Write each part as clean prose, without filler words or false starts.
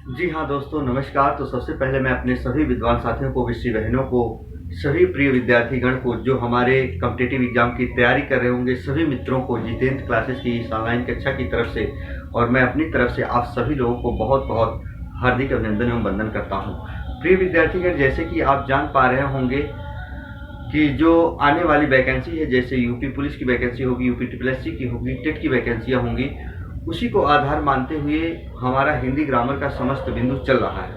जी हाँ दोस्तों, नमस्कार। तो सबसे पहले मैं अपने सभी विद्वान साथियों को, विषय बहनों को, सभी प्रिय विद्यार्थीगण को जो हमारे कॉम्पिटिटिव एग्जाम की तैयारी कर रहे होंगे, सभी मित्रों को जितेंद्र क्लासेस की इस ऑनलाइन कक्षा की तरफ से और मैं अपनी तरफ से आप सभी लोगों को बहुत बहुत हार्दिक अभिनंदन एवं वंदन करता हूँ। प्रिय विद्यार्थीगण, जैसे कि आप जान पा रहे होंगे कि जो आने वाली वैकेंसी है, जैसे यूपी पुलिस की वैकेंसी होगी, यूपी ट्रिपल-एससी की होगी, टेट की वैकेंसियाँ होंगी, उसी को आधार मानते हुए हमारा हिंदी ग्रामर का समस्त बिंदु चल रहा है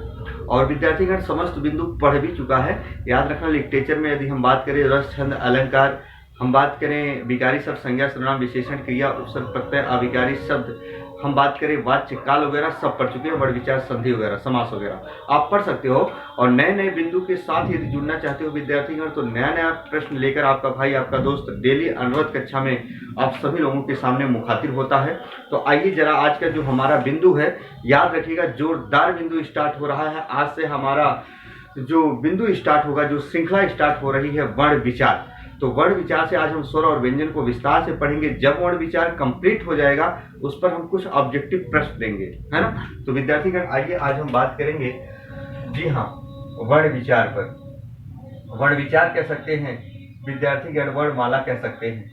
और विद्यार्थीगण समस्त बिंदु पढ़ भी चुका है। याद रखना, लिटरेचर में यदि हम बात करें रस, छंद, अलंकार, हम बात करें विकारी शब्द, संज्ञा, सर्वनाम, विशेषण, क्रिया, उपसर्ग, प्रत्यय, अविकारी शब्द, हम बात करें वाच्य, काल वगैरह सब पढ़ चुके हैं। वर्ण, विचार, संधि वगैरह, समास वगैरह आप पढ़ सकते हो। और नए नए बिंदु के साथ यदि जुड़ना चाहते हो विद्यार्थीगण, तो नया नया प्रश्न लेकर आपका भाई, आपका दोस्त डेली अनुरोध कक्षा में आप सभी लोगों के सामने मुखातिब होता है। तो आइए जरा आज का जो हमारा बिंदु है, याद रखिएगा, जोरदार बिंदु स्टार्ट हो रहा है। आज से हमारा जो बिंदु स्टार्ट होगा, जो श्रृंखला स्टार्ट हो रही है, वर्ण विचार। तो वर्ण विचार से आज हम स्वर और व्यंजन को विस्तार से पढ़ेंगे। जब वर्ण विचार कंप्लीट हो जाएगा, उस पर हम कुछ ऑब्जेक्टिव प्रश्न देंगे, है ना। तो विद्यार्थीगण आइए आज हम बात करेंगे, जी हाँ, वर्ण विचार पर। वर्ण विचार कह सकते हैं विद्यार्थीगण, वर्णमाला कह सकते हैं।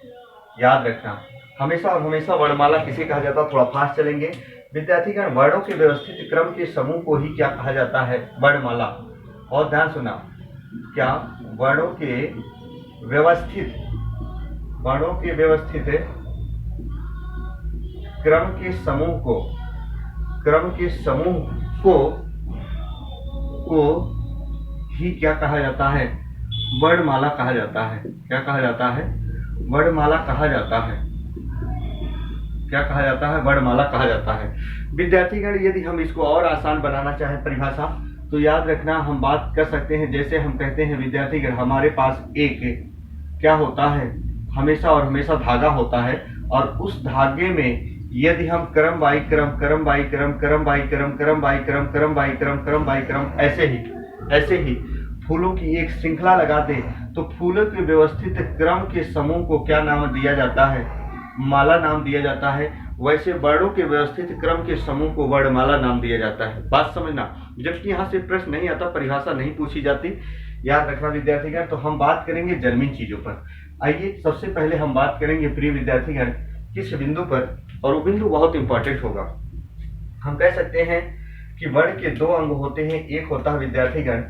याद रखना, हमेशा और हमेशा वर्णमाला किसे कहा जाता है, थोड़ा फास्ट चलेंगे विद्यार्थीगण। वर्णों के व्यवस्थित क्रम के समूह को ही क्या कहा जाता है, वर्णमाला। और ध्यान सुना, क्या वर्णों के व्यवस्थित क्रम के समूह को ही क्या कहा जाता है, वर्णमाला कहा जाता है। क्या कहा जाता है, वर्णमाला कहा जाता है। क्या कहा जाता है, वर्णमाला कहा जाता है। विद्यार्थीगण यदि हम इसको और आसान बनाना चाहें परिभाषा, तो याद रखना, हम बात कर सकते हैं, जैसे हम कहते हैं विद्यार्थीगण, हमारे पास एक क्या होता है, हमेशा और हमेशा धागा होता है, और उस धागे में यदि हम क्रम बाई क्रम ऐसे ही फूलों की एक श्रृंखला लगा दे, तो फूलों के व्यवस्थित क्रम के समूह को क्या नाम दिया जाता है, माला नाम दिया जाता है। वैसे वर्णों के व्यवस्थित क्रम के समूह को वर्णमाला नाम दिया जाता है। बात समझना, जबकि यहाँ से प्रश्न नहीं आता, परिभाषा नहीं पूछी जाती। याद रखना विद्यार्थीगण। तो हम बात करेंगे जर्मीन चीजों पर। आइए सबसे पहले हम बात करेंगे प्रिय विद्यार्थीगण किस बिंदु पर, और वो बिंदु बहुत इंपॉर्टेंट होगा। हम कह सकते हैं कि वर्ण के दो अंग होते हैं। एक होता है विद्यार्थीगण,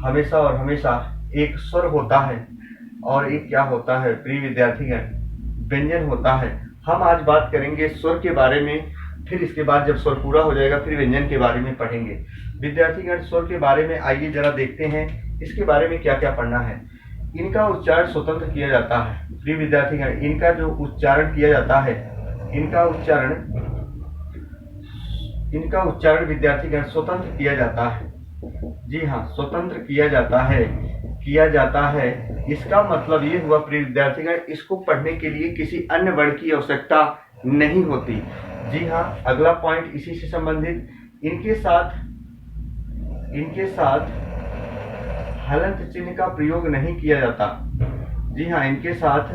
हमेशा और हमेशा एक स्वर होता है, और एक क्या होता है प्रिय विद्यार्थीगण, व्यंजन होता है। हम आज बात करेंगे स्वर के बारे में, फिर इसके बाद जब स्वर पूरा हो जाएगा फिर व्यंजन के बारे में पढ़ेंगे। विद्यार्थीगण स्वर के बारे में आइए जरा देखते हैं, इसके बारे में क्या क्या पढ़ना है। इनका उच्चारण स्वतंत्र किया जाता है। प्रिय विद्यार्थीगण, इनका जो उच्चारण किया जाता है, इनका उच्चारण विद्यार्थीगण स्वतंत्र किया जाता है। जी हाँ, स्वतंत्र किया जाता है। इसका मतलब ये हुआ प्रिय विद्यार्थीगण, इसको पढ़ने के लिए किसी अन्य वर्ण की आवश्यकता नहीं होती। जी हाँ, अगला पॉइंट इसी से संबंधित, इनके साथ हलंत चिन्ह का प्रयोग नहीं किया जाता। जी हाँ, इनके साथ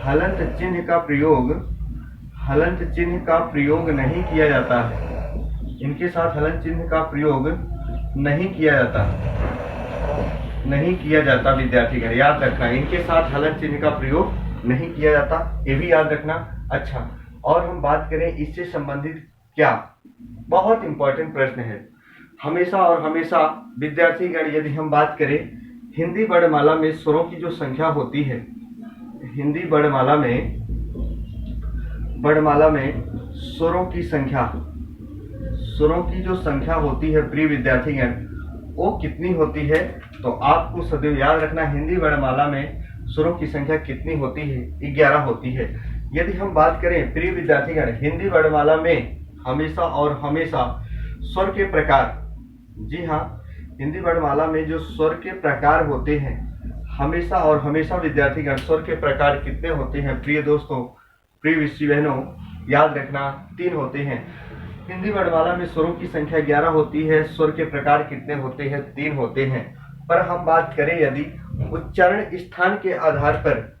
हलंत चिन्ह का प्रयोग नहीं किया जाता है। इनके साथ हलंत चिन्ह का प्रयोग नहीं किया जाता विद्यार्थीगण। याद रखना, इनके साथ हलंत चिन्ह का प्रयोग नहीं किया जाता, ये भी याद रखना। अच्छा, और हम बात करें इससे संबंधित क्या, बहुत इंपॉर्टेंट प्रश्न है। हमेशा और हमेशा विद्यार्थीगण यदि हम बात करें हिंदी वर्णमाला में स्वरों की जो संख्या होती है, हिंदी वर्णमाला में स्वरों की जो संख्या होती है प्रिय विद्यार्थीगण, वो कितनी होती है, तो आपको सदैव याद रखना, हिंदी वर्णमाला में स्वरों की संख्या कितनी होती है, 11 होती है। यदि हम बात करें प्रिय विद्यार्थीगण हिंदी वर्णमाला में हमेशा और हमेशा स्वर के प्रकार, जी हाँ, हिंदी वर्णमाला में जो स्वर के प्रकार होते हैं, हमेशा और हमेशा विद्यार्थीगण स्वर के प्रकार कितने होते हैं प्रिय दोस्तों, प्रिय विषय बहनों, याद रखना 3 होते हैं। हिंदी वर्णमाला में स्वरों की संख्या 11 होती है, स्वर के प्रकार कितने होते हैं, 3 होते हैं। पर हम बात करें यदि उच्चारण स्थान के आधार पर,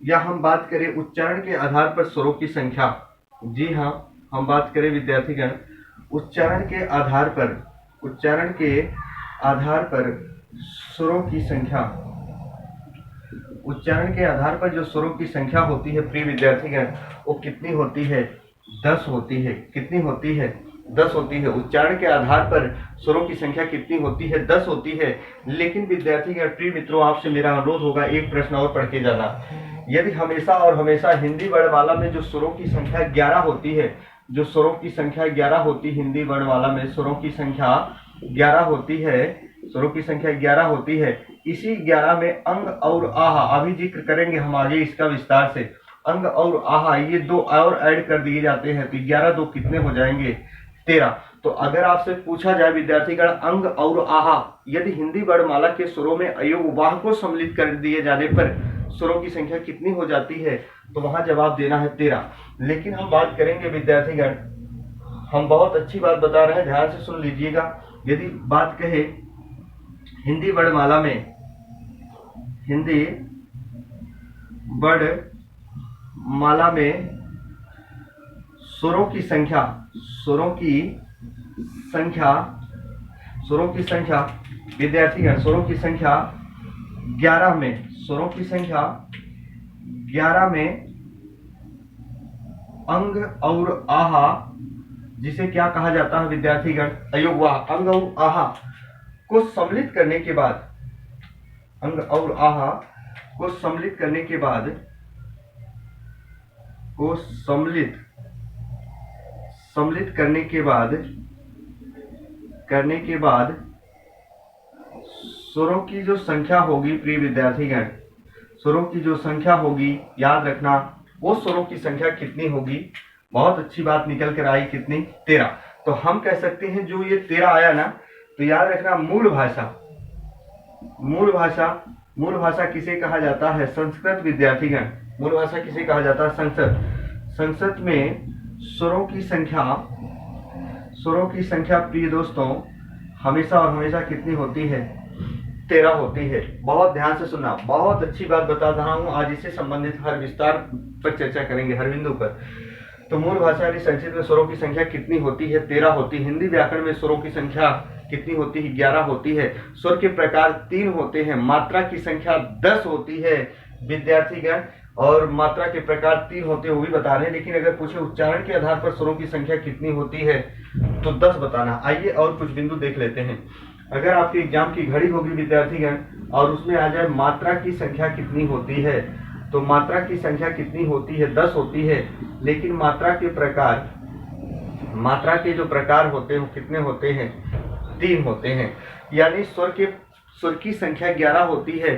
या हम बात करें उच्चारण के आधार पर स्वरों की संख्या, जी हाँ, हम बात करें विद्यार्थीगण उच्चारण के आधार पर स्वरों की संख्या, उच्चारण के आधार पर जो स्वरों की संख्या होती है प्रिय विद्यार्थीगण, वो कितनी होती है? 10 होती है। कितनी होती है? 10 होती है। उच्चारण के आधार पर स्वरों की संख्या कितनी होती है? 10 होती है। लेकिन विद्यार्थीगण, प्रिय मित्रों, आपसे मेरा अनुरोध होगा, एक प्रश्न और पढ़ के जाना। यदि हमेशा और हमेशा हिंदी वर्णमाला में जो स्वरों की संख्या 11 होती है, जो स्वरों की संख्या 11 होती है, हिंदी वर्णमाला में स्वरों की संख्या 11 होती है, स्वरों की संख्या 11 होती है। इसी 11 में अंग और आहा, अभी जिक्र करेंगे हम आगे इसका विस्तार से। अंग और आहा ये 2 और ऐड कर दिए जाते हैं, तो 11 2 कितने हो जाएंगे? 13। तो अगर आपसे पूछा जाए विद्यार्थीगण, अंग और आहा यदि हिंदी वर्णमाला के स्वरों में अयोग वाह को सम्मिलित कर दिए जाने पर स्वरों की संख्या कितनी हो जाती है, तो वहां जवाब देना है 13। लेकिन हम बात करेंगे विद्यार्थीगण, हम बहुत अच्छी बात बता रहे हैं, ध्यान से सुन लीजिएगा। यदि बात कहे हिंदी वर्णमाला में, हिंदी वर्णमाला में स्वरों की संख्या विद्यार्थीगण, स्वरों की संख्या 11 में, स्वरों की संख्या 11 में अंग और आहा, जिसे क्या कहा जाता है विद्यार्थीगण? अयोग वाह। अंग और आहा को सम्मिलित करने के बाद, अंग और आहा को सम्मिलित करने के बाद, करने के बाद स्वरों की जो संख्या होगी प्रिय विद्यार्थीगण, स्वरों की जो संख्या होगी, याद रखना वो स्वरों की संख्या कितनी होगी? बहुत अच्छी बात निकल कर आई, कितनी? 13। तो हम कह सकते हैं जो ये 13 आया ना, तो याद रखना मूल भाषा किसे कहा जाता है? संस्कृत विद्यार्थीगण। मूल भाषा किसे कहा जाता है? संस्कृत में स्वरों की संख्या प्रिय दोस्तों हमेशा और हमेशा कितनी होती है? 13 होती है। बहुत ध्यान से सुनना, बहुत अच्छी बात बता रहा हूं। आज इससे संबंधित हर विस्तार पर चर्चा करेंगे, हर बिंदु पर। तो मूल भाषा यानी संस्कृत में स्वरों की संख्या कितनी होती है? 13 होती है। हिंदी व्याकरण में स्वरों की संख्या कितनी होती है? 11 होती है। स्वर के प्रकार 3 होते हैं, मात्रा की संख्या 10 होती है विद्यार्थीगण, और मात्रा के प्रकार 3 होते हैं वो भी बता रहे हैं। लेकिन अगर पूछे उच्चारण के आधार पर स्वरों की संख्या कितनी होती है, तो 10 बताना। आइए और कुछ बिंदु देख लेते हैं। अगर आपके एग्जाम की घड़ी होगी विद्यार्थीगण और उसमें आ जाए मात्रा की संख्या कितनी होती है, तो मात्रा की संख्या कितनी होती है? 10 होती है। लेकिन मात्रा के जो प्रकार होते हैं वो कितने होते हैं? 3 होते हैं। यानी स्वर की संख्या 11 होती है,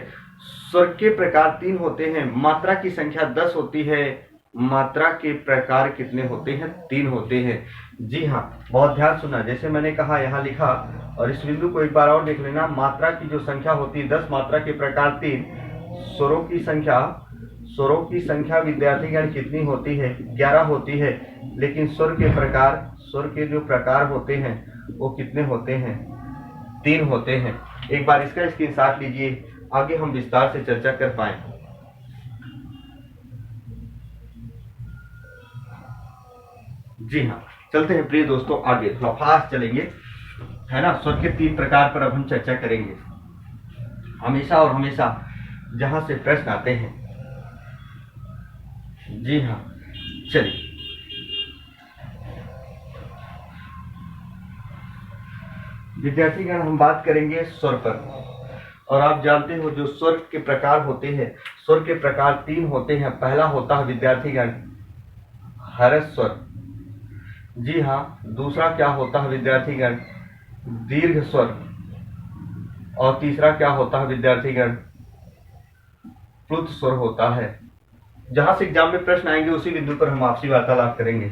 स्वर के प्रकार 3 होते हैं, मात्रा की संख्या 10 होती है, मात्रा के प्रकार कितने होते हैं? 3 होते हैं। जी हाँ, बहुत ध्यान सुनना। जैसे मैंने कहा यहाँ लिखा, और इस बिंदु को एक बार और देख लेना। मात्रा की जो संख्या होती है 10, मात्रा के प्रकार 3, स्वरों की संख्या विद्यार्थीगण कितनी होती है? 11 होती है। लेकिन स्वर के जो प्रकार होते हैं वो कितने होते हैं? 3 होते हैं। एक बार इसका स्क्रीनशॉट लीजिए, आगे हम विस्तार से चर्चा कर पाए। जी हाँ, चलते हैं प्रिय दोस्तों आगे, थोड़ा फास्ट चलेंगे, है ना। स्वर के 3 प्रकार पर अब हम चर्चा करेंगे, हमेशा और हमेशा जहां से प्रश्न आते हैं। जी हाँ, चलिए विद्यार्थीगण, हम बात करेंगे स्वर पर। और आप जानते हो जो स्वर के प्रकार होते हैं, स्वर के प्रकार 3 होते हैं। पहला होता है विद्यार्थीगण हर्ष स्वर। जी हाँ, दूसरा क्या होता है विद्यार्थीगण? दीर्घ स्वर। और तीसरा क्या होता है विद्यार्थीगण? प्लुत स्वर होता है। जहां से एग्जाम में प्रश्न आएंगे उसी बिंदु पर हम आपसी वार्तालाप करेंगे।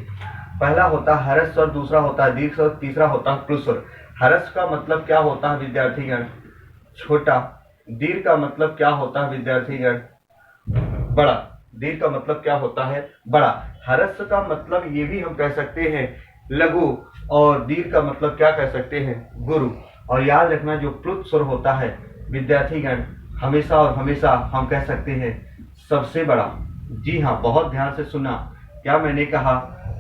पहला होता है हर्ष स्वर, दूसरा होता है दीर्घ स्वर, तीसरा होता है प्लुत स्वर। हर्ष का मतलब क्या होता है विद्यार्थीगण? छोटा। दीर्घ का मतलब क्या होता है विद्यार्थीगण? बड़ा। दीर्घ का मतलब क्या होता है? बड़ा। हर्ष का मतलब ये भी हम कह सकते हैं लघु, और दीर्घ का मतलब क्या कह सकते हैं? गुरु। और याद रखना जो प्लुत स्वर होता है विद्यार्थीगण हमेशा और हमेशा हम कह सकते हैं सबसे बड़ा। जी हाँ, बहुत ध्यान से सुना, क्या मैंने कहा?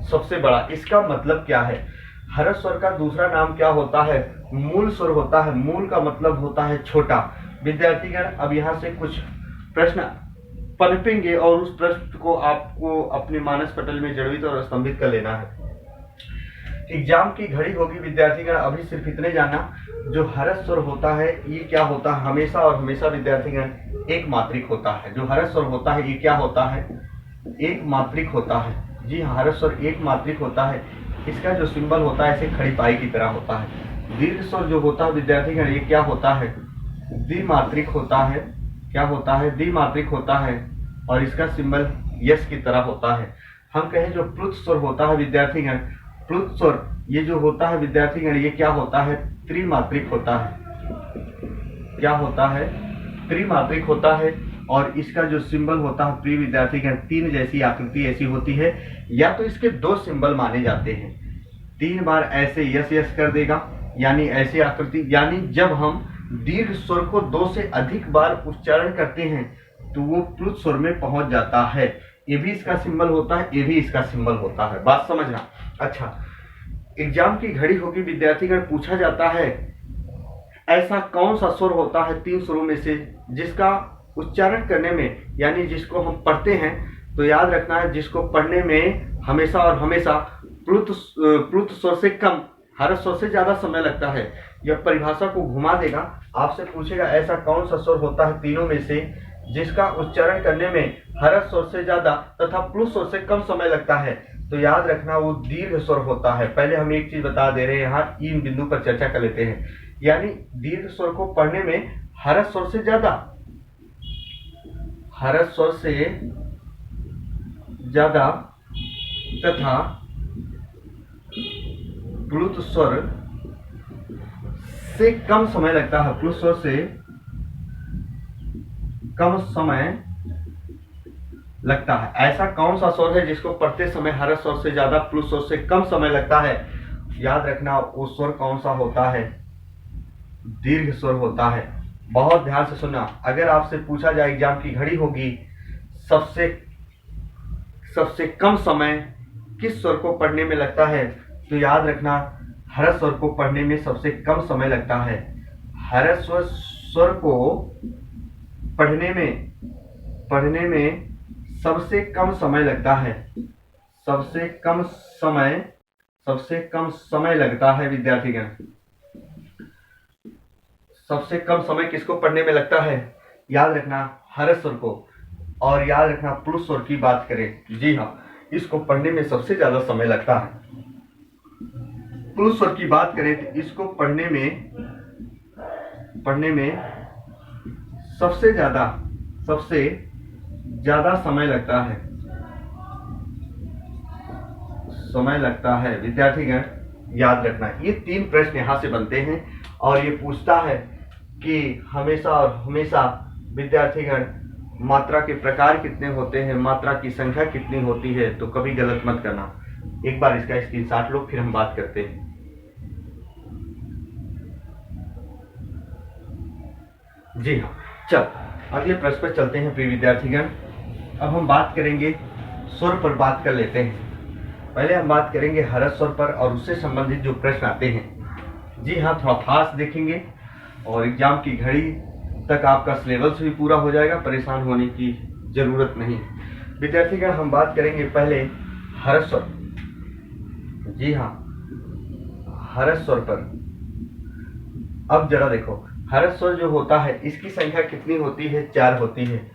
सबसे बड़ा। इसका मतलब क्या है? हर्ष स्वर का दूसरा नाम क्या होता है? मूल स्वर होता है। मूल का मतलब होता है छोटा। विद्यार्थीगण अब यहाँ से कुछ प्रश्न पनपेंगे और उस प्रश्न को आपको अपने मानस पटल में जड़वित और स्तंभित कर लेना है। एग्जाम की घड़ी होगी विद्यार्थीगण, अभी सिर्फ इतने जानना, जो हर्ष स्वर होता है ये क्या होता है? हमेशा और हमेशा विद्यार्थीगण एक मात्रिक होता है। जो हर्ष स्वर होता है ये क्या होता है? एक मात्रिक होता है। जी हाँ, हर्ष स्वर एक मात्रिक होता है। इसका जो सिंबल होता है ऐसे खड़ी पाई की तरह होता है। दीर्घ स्वर जो होता है विद्यार्थीगण ये क्या होता है? द्विमात्रिक होता है। क्या होता है? द्विमात्रिक होता है और इसका सिंबल यस की तरह होता है। हम कहें जो प्लुत स्वर होता है विद्यार्थीगण, प्लुत स्वर ये जो होता है विद्यार्थीगण ये क्या होता है? त्रिमात्रिक होता है। क्या होता है? त्रिमात्रिक होता है और इसका जो सिंबल होता है प्रिय विद्यार्थीगण, तीन जैसी आकृति ऐसी होती है, या तो इसके दो सिंबल माने जाते हैं। 3 बार ऐसे यस यस कर देगा यानी ऐसी आकृति, यानी जब हम दीर्घ स्वर को 2 से अधिक बार उच्चारण करते हैं तो वो प्लुत स्वर में पहुंच जाता है। ये भी इसका सिंबल होता है, ये भी इसका सिंबल होता है। बात समझना। अच्छा, एग्जाम की घड़ी होगी विद्यार्थीगण, पूछा जाता है ऐसा कौन सा स्वर होता है 3 स्वरों में से जिसका उच्चारण करने में, यानी जिसको हम पढ़ते हैं तो याद रखना है, जिसको पढ़ने में हमेशा और हमेशा प्लुत स्वर से कम हर्ष स्वर से ज्यादा समय लगता है। यह परिभाषा को घुमा देगा, आपसे पूछेगा ऐसा कौन सा स्वर होता है तीनों में से जिसका उच्चारण करने में हर्ष स्वर से ज्यादा तथा प्लुत स्वर से कम समय लगता है, तो याद रखना वो दीर्घ स्वर होता है। पहले हम एक चीज बता दे रहे हैं, यहाँ इन बिंदु पर चर्चा कर लेते हैं। यानी दीर्घ स्वर को पढ़ने में हर्ष स्वर से ज्यादा, हर्ष स्वर से ज्यादा तथा प्लुत स्वर से कम समय लगता है। प्लुत स्वर से कम समय लगता है। ऐसा कौन सा स्वर है जिसको पढ़ते समय हर्ष स्वर से ज्यादा प्लुत स्वर से कम समय लगता है? याद रखना वो स्वर कौन सा होता है? दीर्घ स्वर होता है। बहुत ध्यान से सुनना, अगर आपसे पूछा जाए एग्जाम की घड़ी होगी सबसे कम समय किस स्वर को पढ़ने में लगता है, तो याद रखना हर्ष स्वर को पढ़ने में सबसे कम समय लगता है। हर्ष स्वर को पढ़ने में सबसे कम समय लगता है। सबसे कम समय लगता है विद्यार्थीगण। सबसे कम समय किसको पढ़ने में लगता है? याद रखना हर्ष स्वर को। और याद रखना प्लुत स्वर की बात करें, जी हाँ, इसको पढ़ने में सबसे ज्यादा समय लगता है। प्लुत स्वर की बात करें तो इसको पढ़ने में सबसे ज्यादा समय लगता है विद्यार्थीगण। याद रखना ये 3 प्रश्न यहां से बनते हैं और ये पूछता है कि हमेशा और हमेशा विद्यार्थीगण मात्रा के प्रकार कितने होते हैं, मात्रा की संख्या कितनी होती है, तो कभी गलत मत करना। एक बार इसका स्क्रीनशॉट लो, फिर हम बात करते हैं। जी हाँ, चल अगले प्रश्न पर चलते हैं प्रिय विद्यार्थीगण। अब हम बात करेंगे स्वर पर, बात कर लेते हैं। पहले हम बात करेंगे हर्ष स्वर पर और उससे संबंधित जो प्रश्न आते हैं। जी हाँ, थोड़ा फास्ट देखेंगे और एग्जाम की घड़ी तक आपका सिलेबस भी पूरा हो जाएगा, परेशान होने की जरूरत नहीं। विद्यार्थीगण हम बात करेंगे पहले हर्ष स्वर। जी हाँ, हर्ष स्वर पर अब जरा देखो, हर्ष स्वर जो होता है इसकी संख्या कितनी होती है? 4 होती है।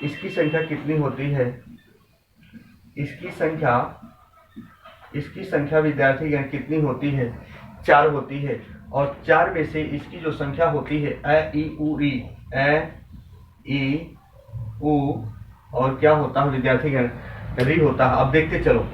इसकी संख्या कितनी होती है? इसकी संख्या विद्यार्थीगण कितनी होती है? 4 होती है। और 4 में से इसकी जो संख्या होती है अ ई उ ई, अ ई उ और क्या होता है विद्यार्थीगण? री होता है। अब देखते चलो,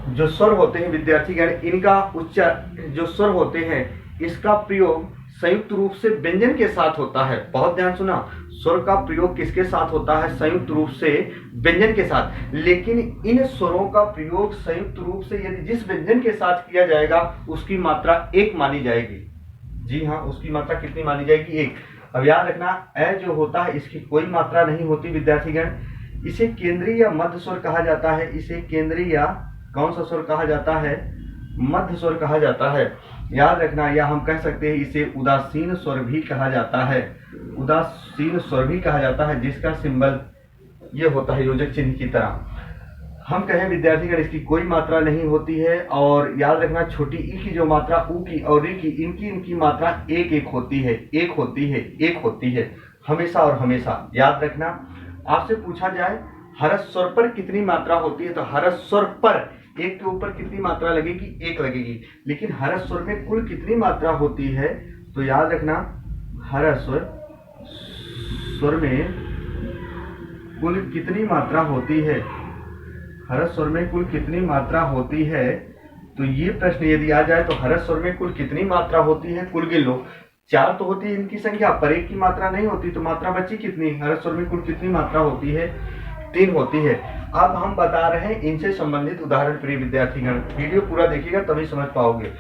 जो स्वर होते हैं विद्यार्थीगण, इनका उच्चारण, जो स्वर होते हैं इसका प्रयोग संयुक्त रूप से व्यंजन के साथ होता है। बहुत ध्यान सुना, स्वर का प्रयोग किसके साथ होता है? संयुक्त रूप से व्यंजन के साथ। लेकिन इन स्वरों का प्रयोग संयुक्त रूप से यदि जिस व्यंजन के साथ किया जाएगा उसकी मात्रा 1 मानी जाएगी। जी हाँ, उसकी मात्रा कितनी मानी जाएगी? 1। अब याद रखना अ जो होता है इसकी कोई मात्रा नहीं होती विद्यार्थीगण। इसे केंद्रीय या मध्य स्वर कहा जाता है। इसे केंद्रीय या कौन सा स्वर कहा जाता है? मध्य स्वर कहा जाता है। याद रखना, या हम कह सकते हैं इसे उदासीन स्वर भी कहा जाता है। उदासीन स्वर भी कहा जाता है, जिसका सिंबल ये होता है योजक चिन्ह की तरह। हम कहें विद्यार्थीगण इसकी कोई मात्रा नहीं होती है, और याद रखना छोटी ई की जो मात्रा ऊ की और री की, इनकी मात्रा एक एक होती है, एक होती है हमेशा और हमेशा। याद रखना, आपसे पूछा जाए हरस स्वर पर कितनी मात्रा होती है, तो हरस स्वर पर एक के ऊपर कितनी मात्रा लगेगी, एक लगेगी। लेकिन हरस स्वर में कुल कितनी मात्रा होती है, तो याद रखना हरस स्वर में कुल कितनी मात्रा होती है, हरस स्वर में कुल कितनी मात्रा होती है। तो ये प्रश्न यदि आ जाए तो हरस स्वर में कुल कितनी मात्रा होती है, कुल गिन लो। 4 तो होती है इनकी संख्या, पर एक की मात्रा नहीं होती, तो मात्रा बची कितनी, हरस स्वर में कुल कितनी मात्रा होती है, 3 होती है। अब हम बता रहे हैं इनसे संबंधित उदाहरण प्रिय विद्यार्थीगण, वीडियो पूरा देखिएगा तभी समझ पाओगे।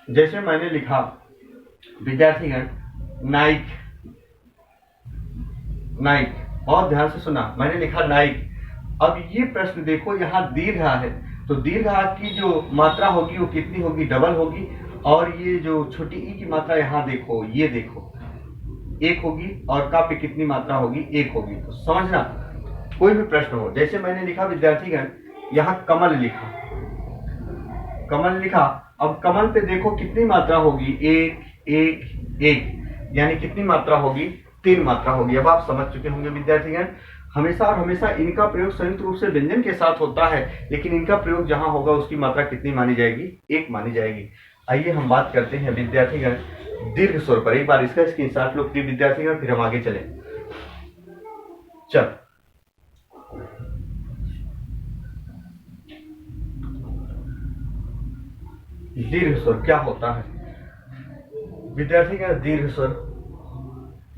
जैसे मैंने लिखा विद्यार्थीगण नाइक, नाइक, बहुत ध्यान से सुना, मैंने लिखा नाइक। अब ये प्रश्न देखो, यहाँ दीर्घ है, तो दीर्घ की जो मात्रा होगी वो कितनी होगी, डबल होगी। और ये जो छोटी ई की मात्रा यहाँ देखो, ये देखो एक होगी, और का पे कितनी मात्रा होगी, एक होगी। तो समझना, कोई भी प्रश्न हो, जैसे मैंने लिखा विद्यार्थीगण यहाँ कमल लिखा, कमल लिखा। अब कमल पे देखो कितनी मात्रा होगी, एक एक एक, यानी कितनी मात्रा होगी, 3 मात्रा होगी। अब आप समझ चुके होंगे विद्यार्थीगण, हमेशा और हमेशा इनका प्रयोग संयुक्त रूप से व्यंजन के साथ होता है, लेकिन इनका प्रयोग जहां होगा उसकी मात्रा कितनी मानी जाएगी, 1 मानी जाएगी। आइए हम बात करते हैं विद्यार्थीगण दीर्घ स्वर पर। एक बार इसका स्क्रीनशॉट लो प्रिय विद्यार्थीगण, फिर हम आगे चले। चल, दीर्घ स्वर क्या होता है विद्यार्थीगण? दीर्घ स्वर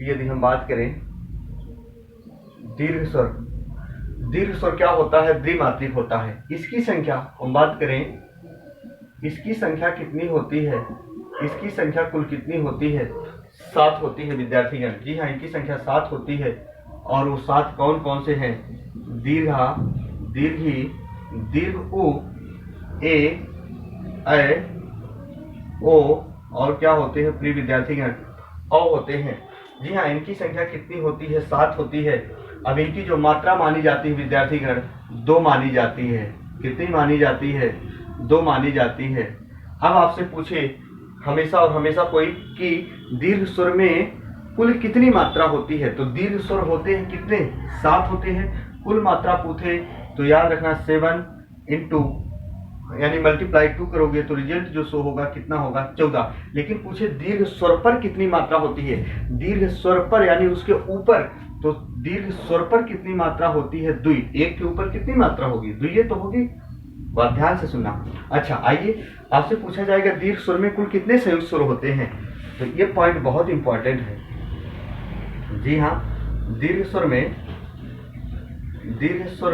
यदि हम बात करें, दीर्घ स्वर क्या होता है, द्विमात्रिक होता है। इसकी संख्या हम बात करें, इसकी संख्या कितनी होती है, इसकी संख्या कुल कितनी होती है, 7 होती है विद्यार्थीगण। जी हाँ, इनकी संख्या 7 होती है। और वो 7 कौन कौन से हैं? दीर्घा, दीर्घी, दीर्घ उ, ए, ओ, और क्या होते हैं प्रिय विद्यार्थीगण, औ होते हैं। जी हाँ, इनकी संख्या कितनी होती है, 7 होती है। अब इनकी जो मात्रा मानी जाती है विद्यार्थीगण, 2 मानी जाती है। कितनी मानी जाती है? 2 मानी जाती है। अब आपसे पूछे हमेशा और हमेशा कोई कि दीर्घ स्वर में कुल कितनी मात्रा होती है, तो दीर्घ स्वर होते हैं कितने? 7 होते हैं। कुल मात्रा पूछे तो याद रखना 7 इंटू यानी मल्टीप्लाई 2 करोगे तो रिजल्ट जो शो होगा कितना होगा? 14। लेकिन पूछे दीर्घ स्वर पर कितनी मात्रा होती है, दीर्घ स्वर पर यानी उसके ऊपर, तो दीर्घ स्वर पर कितनी मात्रा होती है? 2। एक के ऊपर कितनी मात्रा होगी? 2 ये तो होगी। बात ध्यान से सुनना। अच्छा, आइए आपसे पूछा जाएगा दीर्घ स्वर में कुल कितने संयुक्त स्वर होते हैं, तो ये पॉइंट बहुत इंपॉर्टेंट है। जी हाँ, दीर्घ स्वर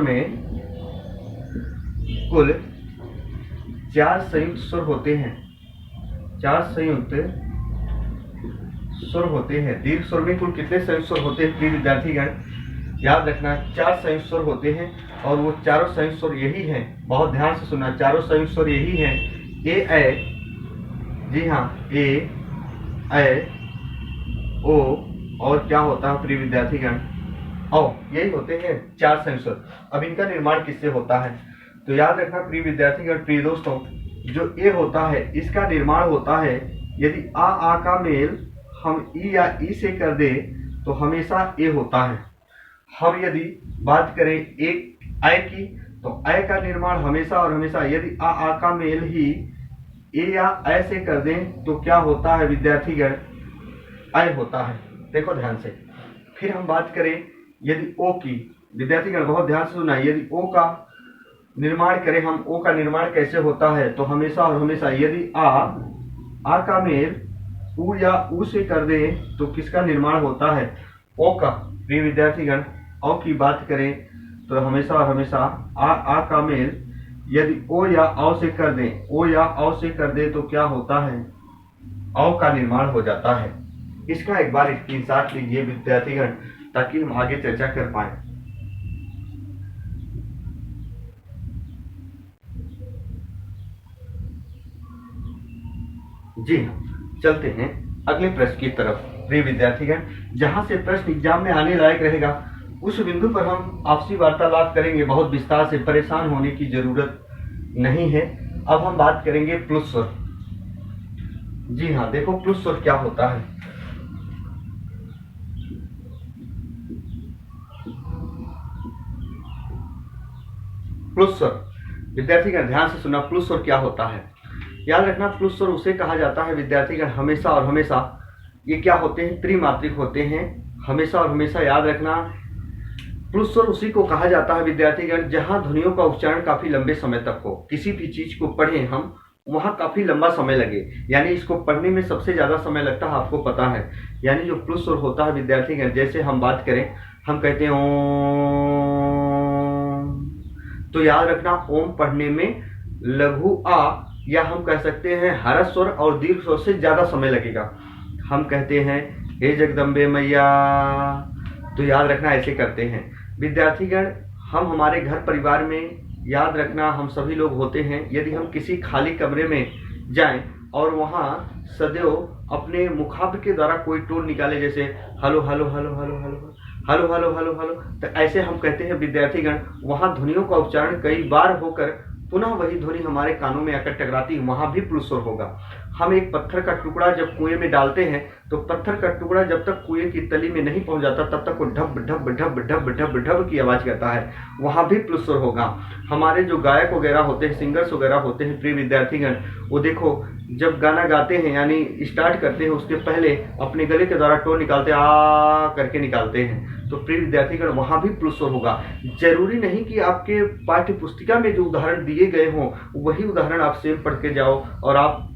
में कुल 4 संयुक्त स्वर होते हैं। 4 संयुक्त स्वर होते हैं। दीर्घ स्वर में कुल कितने संयुक्त स्वर होते हैं प्रिय विद्यार्थीगण? याद रखना 4 संयुक्त स्वर होते हैं, और वो चारों संयुक्त स्वर यही हैं। बहुत ध्यान से सुनना, चारों संयुक्त स्वर यही हैं। ए, जी हाँ, ए, ओ, और क्या होता है प्रिय विद्यार्थीगण? औ। यही होते हैं 4 संयुक्त स्वर। अब इनका निर्माण किससे होता है, तो याद रखना प्रिय विद्यार्थीगण, प्रिय दोस्तों, जो ए होता है इसका निर्माण होता है, यदि आ का मेल हम ई या ई से कर दें तो हमेशा ए होता है। हम यदि बात करें एक ऐ की, तो ऐ का निर्माण हमेशा और हमेशा यदि आ का मेल ही ए या ऐ से कर दें तो क्या होता है विद्यार्थीगण? ऐ होता है। देखो ध्यान से। फिर हम बात करें यदि ओ की, विद्यार्थीगण बहुत ध्यान से सुना, यदि ओ का निर्माण करें हम, ओ का निर्माण कैसे होता है, तो हमेशा और हमेशा यदि आ का मेल उ या उ से कर दें तो किसका निर्माण होता है? ओ का। प्रिय विद्यार्थीगण, औ की बात करें तो हमेशा और हमेशा आ का मेल यदि ओ या औ से कर दें, ओ या औ से कर दें तो क्या होता है? औ का निर्माण हो जाता है। इसका एक बार स्क्रीनशॉट लीजिए विद्यार्थीगण, ताकि हम आगे चर्चा कर पाए। जी हाँ, चलते हैं अगले प्रश्न की तरफ। प्रिय विद्यार्थीगण, जहाँ से प्रश्न एग्जाम में आने लायक रहेगा उस बिंदु पर हम आपसी वार्तालाप करेंगे, बहुत विस्तार से, परेशान होने की जरूरत नहीं है। अब हम बात करेंगे प्लुस स्वर। जी हाँ, देखो प्लुस स्वर क्या होता है। प्लुस स्वर, विद्यार्थीगण ध्यान से सुना, प्लुस स्वर क्या होता है। याद रखना, प्लुस स्वर उसे कहा जाता है विद्यार्थीगण हमेशा और हमेशा, ये क्या होते हैं, त्रिमात्रिक होते हैं। हमेशा और हमेशा याद रखना, प्लुस स्वर उसी को कहा जाता है विद्यार्थीगण जहां ध्वनियों का उच्चारण काफी लंबे समय तक हो। किसी भी चीज को पढ़ें हम, वहां काफी लंबा समय लगे, यानी इसको पढ़ने में सबसे ज्यादा समय लगता है, आपको पता है। यानी जो प्लुस स्वर होता है विद्यार्थीगण, जैसे हम बात करें, हम कहते हैं ओम, तो याद रखना ओम पढ़ने में लघु आ या हम कह सकते हैं ह्रस्व स्वर और दीर्घ स्वर से ज्यादा समय लगेगा। हम कहते हैं हे जगदम्बे मैया, तो याद रखना ऐसे करते हैं विद्यार्थीगण। हम हमारे घर परिवार में, याद रखना हम सभी लोग होते हैं, यदि हम किसी खाली कमरे में जाएं और वहां सदैव अपने मुखाग्र के द्वारा कोई टोन निकाले, जैसे hello hello hello hello hello hello hello hello hello, तो ऐसे हम कहते हैं विद्यार्थीगण, वहां ध्वनियों का उच्चारण कई बार होकर पुनः वही ध्वनि हमारे कानों में आकर टकराती है, वहां भी प्लुस स्वर होगा। हम एक पत्थर का टुकड़ा जब कुएं में डालते हैं तो पत्थर का टुकड़ा जब तक कुएं की तली में नहीं पहुंच जाता तब तक वो ढब ढब ढब ढब ढब ढब की आवाज करता है, वहां भी प्लुस स्वर होगा। हमारे जो गायक वगैरह होते हैं, सिंगर्स वगैरह होते हैं, प्रिय विद्यार्थीगण, वो देखो जब गाना गाते हैं यानी स्टार्ट करते हैं उसके पहले अपने गले के द्वारा टोन निकालते हैं, आ करके निकालते हैं। तो प्रिय विद्यार्थीगण वहां भी प्लुस स्वर होगा। जरूरी नहीं कि आपके पाठ्य पुस्तिका में जो उदाहरण दिए गए हों वही उदाहरण आप सेम पढ़ के जाओ और आप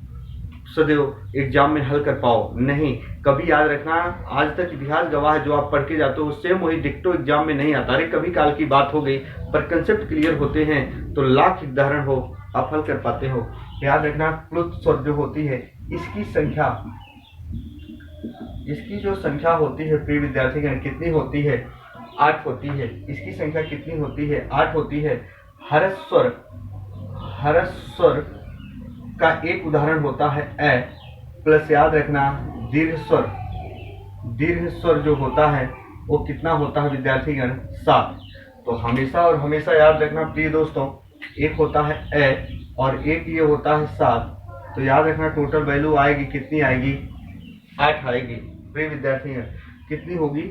सदैव एग्जाम में हल कर पाओ, नहीं। कभी याद रखना, आज तक इतिहास गवाह है, जो आप पढ़ के जाते हो सेम वही डिक्टो एग्जाम में नहीं आता। अरे कभी काल की बात हो गई, पर कंसेप्ट क्लियर होते हैं तो लाख उदाहरण हो आप हल कर पाते हो। याद रखना, प्लुस स्वर जो होती है इसकी जो संख्या होती है प्रिय विद्यार्थीगण कितनी होती है, 8 होती है। इसकी संख्या कितनी होती है, 8 होती है। ह्रस्व स्वर का एक उदाहरण होता है ए, प्लस याद रखना दीर्घ स्वर जो होता है वो कितना होता है विद्यार्थीगण, 7। तो हमेशा और हमेशा याद रखना प्रिय दोस्तों, एक होता है ए और एक ये होता है 7। तो याद रखना टोटल वैल्यू आएगी, कितनी आएगी, 8 आएगी। प्रिय विद्यार्थीगण कितनी होगी,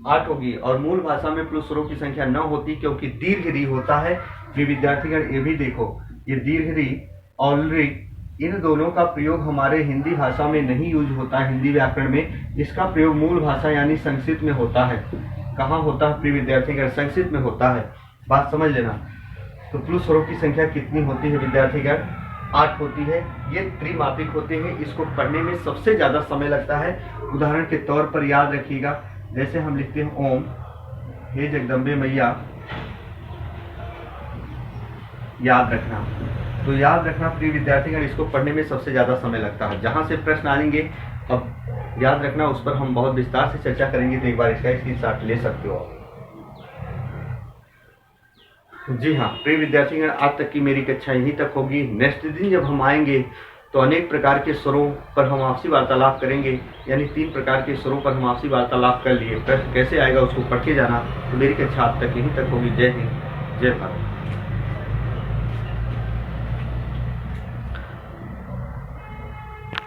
8 होगी। और मूल भाषा में प्लुस स्वरों की संख्या 9 होती क्योंकि दीर्घ री होता है। प्रिय विद्यार्थीगण ये भी देखो, ये दीर्घ री और री, इन दोनों का प्रयोग हमारे हिंदी भाषा में नहीं यूज होता है। हिंदी व्याकरण में इसका प्रयोग मूल भाषा यानी संस्कृत में होता है। कहाँ होता है प्रिय विद्यार्थीगण, संस्कृत में होता है, बात समझ लेना। तो प्लुस स्वरों की संख्या कितनी होती है विद्यार्थीगण, 8 होती है। ये त्रिमात्रिक होते हैं, इसको पढ़ने में सबसे ज्यादा समय लगता है। उदाहरण के तौर पर याद रखिएगा, जैसे हम लिखते हैं ओम, हे जगदम्बे मैया, याद रखना। तो याद रखना प्रिय विद्यार्थीगण, इसको पढ़ने में सबसे ज्यादा समय लगता है। जहां से प्रश्न आएंगे अब याद रखना, उस पर हम बहुत विस्तार से चर्चा करेंगे, तो एक बार इसका स्क्रीनशॉट ले सकते हो आप। जी हाँ प्रिय विद्यार्थीगण, आज तक की मेरी कक्षा यहीं तक होगी। नेक्स्ट दिन जब हम आएंगे तो अनेक प्रकार के स्वरों पर हम आपसी वार्तालाप करेंगे, यानी 3 प्रकार के स्वरों पर हम आपसी वार्तालाप कर लिए। प्रश्न कैसे आएगा उसको पढ़ के जाना। तो मेरी कक्षा आज तक यहीं तक होगी। जय हिंद, जय भारत।